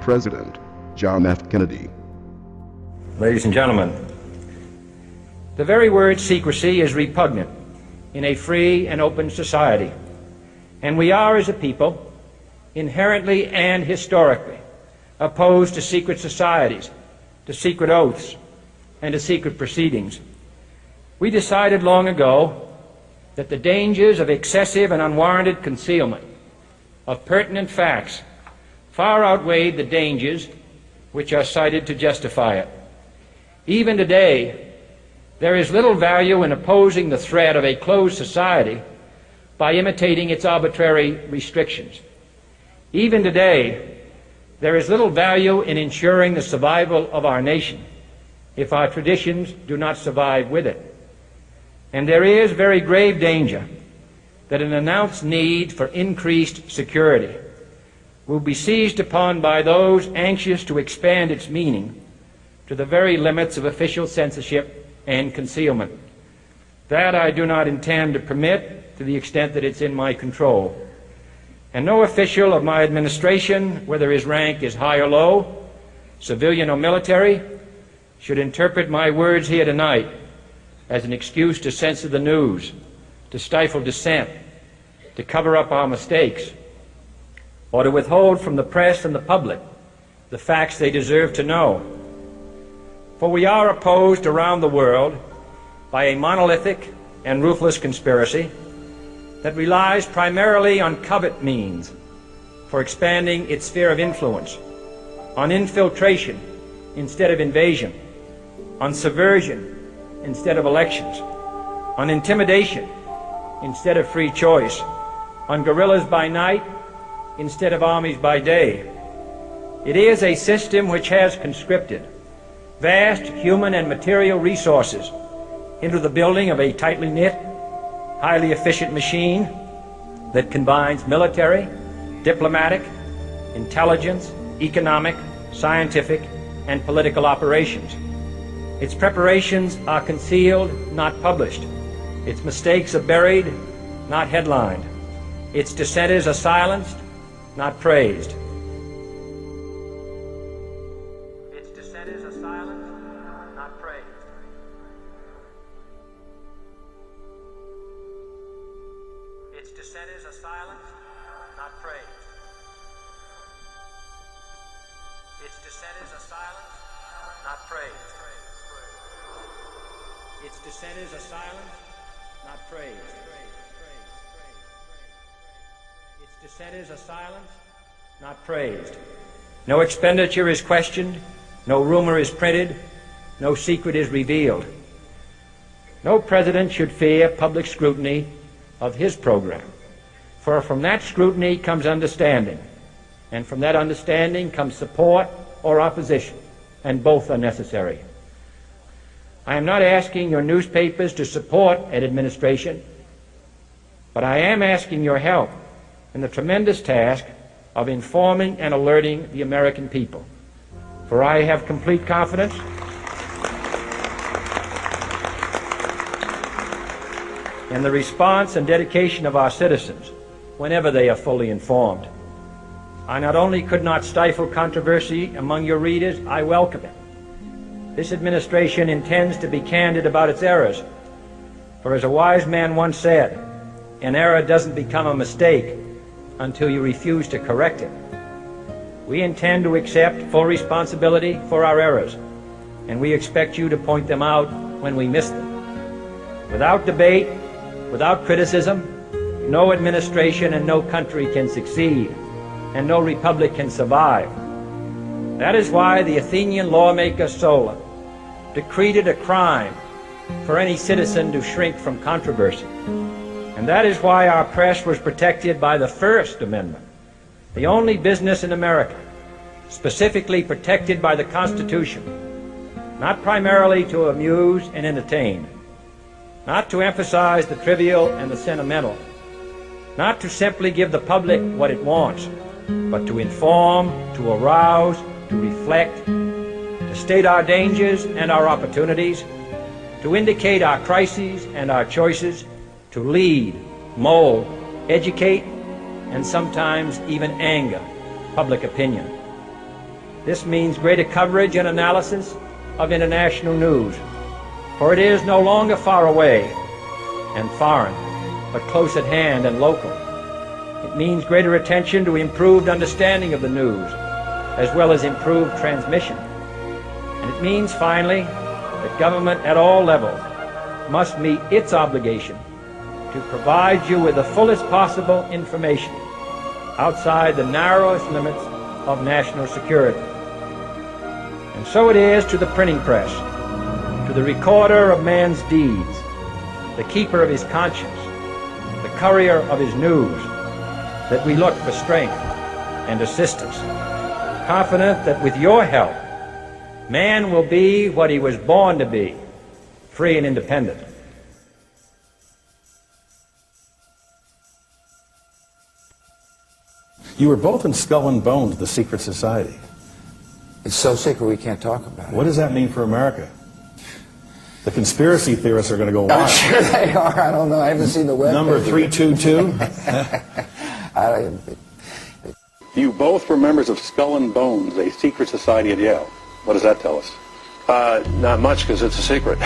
President John F. Kennedy. Ladies and gentlemen, the very word secrecy is repugnant in a free and open society, and we are, as a people, inherently and historically opposed to secret societies, to secret oaths, and to secret proceedings. We decided long ago that the dangers of excessive and unwarranted concealment of pertinent facts far outweighed the dangers which are cited to justify it. Even today, there is little value in opposing the threat of a closed society by imitating its arbitrary restrictions. Even today, there is little value in ensuring the survival of our nation if our traditions do not survive with it. And there is very grave danger that an announced need for increased security will be seized upon by those anxious to expand its meaning to the very limits of official censorship and concealment. That I do not intend to permit to the extent that it's in my control. And no official of my administration, whether his rank is high or low, civilian or military, should interpret my words here tonight as an excuse to censor the news, to stifle dissent, to cover up our mistakes, or to withhold from the press and the public the facts they deserve to know. For we are opposed around the world by a monolithic and ruthless conspiracy that relies primarily on covert means for expanding its sphere of influence, on infiltration instead of invasion, on subversion instead of elections, on intimidation instead of free choice, on guerrillas by night instead of armies by day. It is a system which has conscripted vast human and material resources into the building of a tightly knit, highly efficient machine that combines military, diplomatic, intelligence, economic, scientific, and political operations. Its preparations are concealed, not published. Its mistakes are buried, not headlined. Its dissenters are silenced, not praised. Its dissenters are silenced, not praised. Its dissenters are silenced, not praised. Its dissenters are silenced, not praised. Its dissenters are silenced, not praised. Its dissenters are silenced, not praised. No expenditure is questioned, no rumor is printed, no secret is revealed. No president should fear public scrutiny of his program, for from that scrutiny comes understanding, and from that understanding comes support or opposition, and both are necessary. I am not asking your newspapers to support an administration, but I am asking your help in the tremendous task of informing and alerting the American people. For I have complete confidence in the response and dedication of our citizens whenever they are fully informed. I not only could not stifle controversy among your readers, I welcome it. This administration intends to be candid about its errors. For as a wise man once said, an error doesn't become a mistake until you refuse to correct it. We intend to accept full responsibility for our errors, and we expect you to point them out when we miss them. Without debate, without criticism, no administration and no country can succeed, and no republic can survive. That is why the Athenian lawmaker Solon decreed it a crime for any citizen to shrink from controversy. And that is why our press was protected by the First Amendment, the only business in America specifically protected by the Constitution, not primarily to amuse and entertain, not to emphasize the trivial and the sentimental, not to simply give the public what it wants, but to inform, to arouse, to reflect, to state our dangers and our opportunities, to indicate our crises and our choices, to lead, mold, educate, and sometimes even anger public opinion. This means greater coverage and analysis of international news, for it is no longer far away and foreign, but close at hand and local. It means greater attention to improved understanding of the news, as well as improved transmission. And it means, finally, that government at all levels must meet its obligation to provide you with the fullest possible information outside the narrowest limits of national security. And so it is to the printing press, to the recorder of man's deeds, the keeper of his conscience, the courier of his news, that we look for strength and assistance, confident that with your help, man will be what he was born to be, free and independent. You were both in Skull and Bones, the secret society. It's so secret we can't talk about it. What does that mean for America? The conspiracy theorists are going to go I'm wild. sure they are. I don't know. I haven't seen the web. Number page. 322? You both were members of Skull and Bones, a secret society at Yale. What does that tell us? Not much, because it's a secret.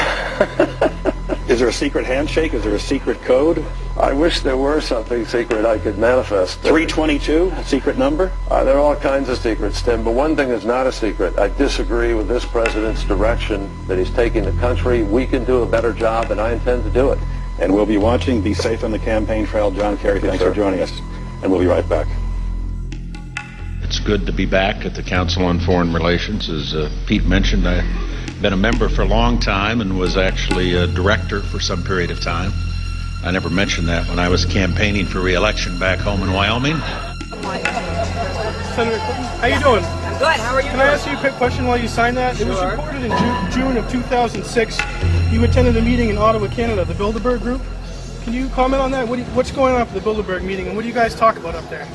Is there a secret handshake? Is there a secret code? I wish there were something secret I could manifest. 322, a secret number? There are all kinds of secrets, Tim, but one thing is not a secret. I disagree with this president's direction that he's taking the country. We can do a better job, and I intend to do it. And we'll be watching. Be safe on the campaign trail. John Kerry, thanks for joining us. And we'll be right back. It's good to be back at the Council on Foreign Relations. As Pete mentioned, I've been a member for a long time and was actually a director for some period of time. I never mentioned that when I was campaigning for re-election back home in Wyoming. Senator Clinton, how you doing? I'm good. How are you? Can I ask you a quick question while you sign that? Sure. It was reported in June of 2006 you attended a meeting in Ottawa, Canada, the Bilderberg Group. Can you comment on that? What's going on at the Bilderberg meeting, and what do you guys talk about up there?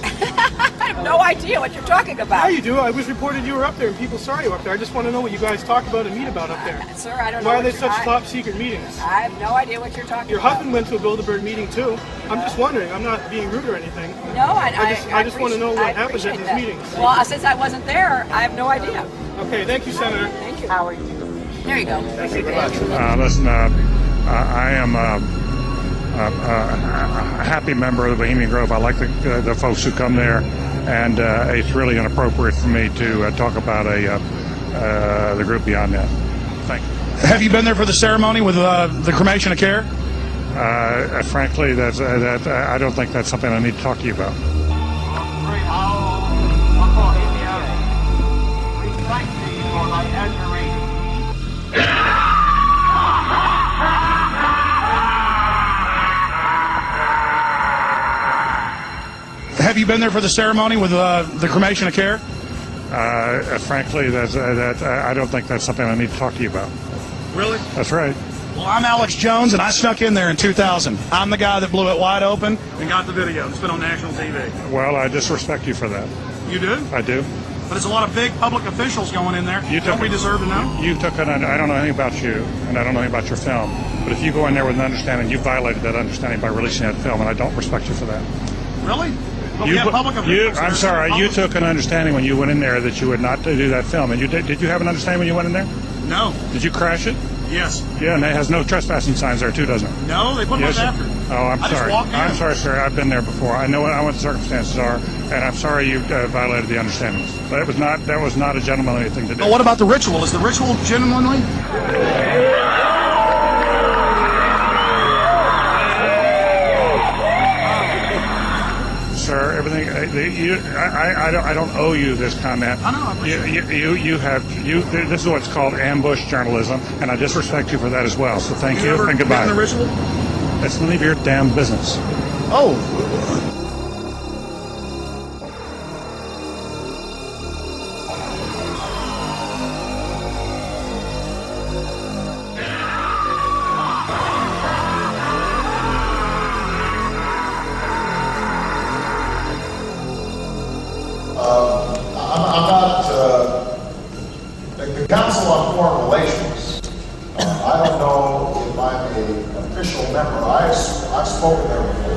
I have no idea what you're talking about. Yeah, you do. It was reported you were up there, and people saw you up there. I just want to know what you guys talk about and meet about up there. Sir, I don't know. Why are they such top secret meetings? I have no idea what you're talking Your about. husband went to a Bilderberg meeting too. I'm just wondering. I'm not being rude or anything. No, I just want to know what happens at these meetings. Well, since I wasn't there, I have no idea. Okay, thank you, Senator. Thank you. How are you? There you go. Thank you very much. Listen, I am a happy member of the Bohemian Grove. I like the folks who come there, and it's really inappropriate for me to talk about the group beyond that. Thank you. Have you been there for the ceremony with the cremation of care? Frankly, I don't think that's something I need to talk to you about. Have you been there for the ceremony with the cremation of care? Frankly, I don't think that's something I need to talk to you about. Really? That's right. Well, I'm Alex Jones, and I snuck in there in 2000. I'm the guy that blew it wide open and got the video. It's been on national TV. Well, I disrespect you for that. You do? I do. But there's a lot of big public officials going in there. Don't we deserve to know? I don't know anything about you, and I don't know anything about your film. But if you go in there with an understanding, you violated that understanding by releasing that film, and I don't respect you for that. Really? But we have public officials. I'm sorry, you took an understanding when you went in there that you would not do that film. And did you have an understanding when you went in there? No. Did you crash it? Yes. Yeah, and it has no trespassing signs there too, doesn't it? No, they put them up after. Oh, I'm I sorry. just walked in. I'm sorry, sir. I've been there before. I know what the circumstances are, and I'm sorry you violated the understandings. But that was not a gentlemanly thing to do. But what about the ritual? Is the ritual gentlemanly? Sir, everything. I don't owe you this comment. I know. I appreciate it. This is what's called ambush journalism, and I disrespect you for that as well. So thank you and goodbye. Been in the ritual? It's none of your damn business. Oh. The Council on Foreign Relations, I don't know if I'm an official member. I've spoken there before.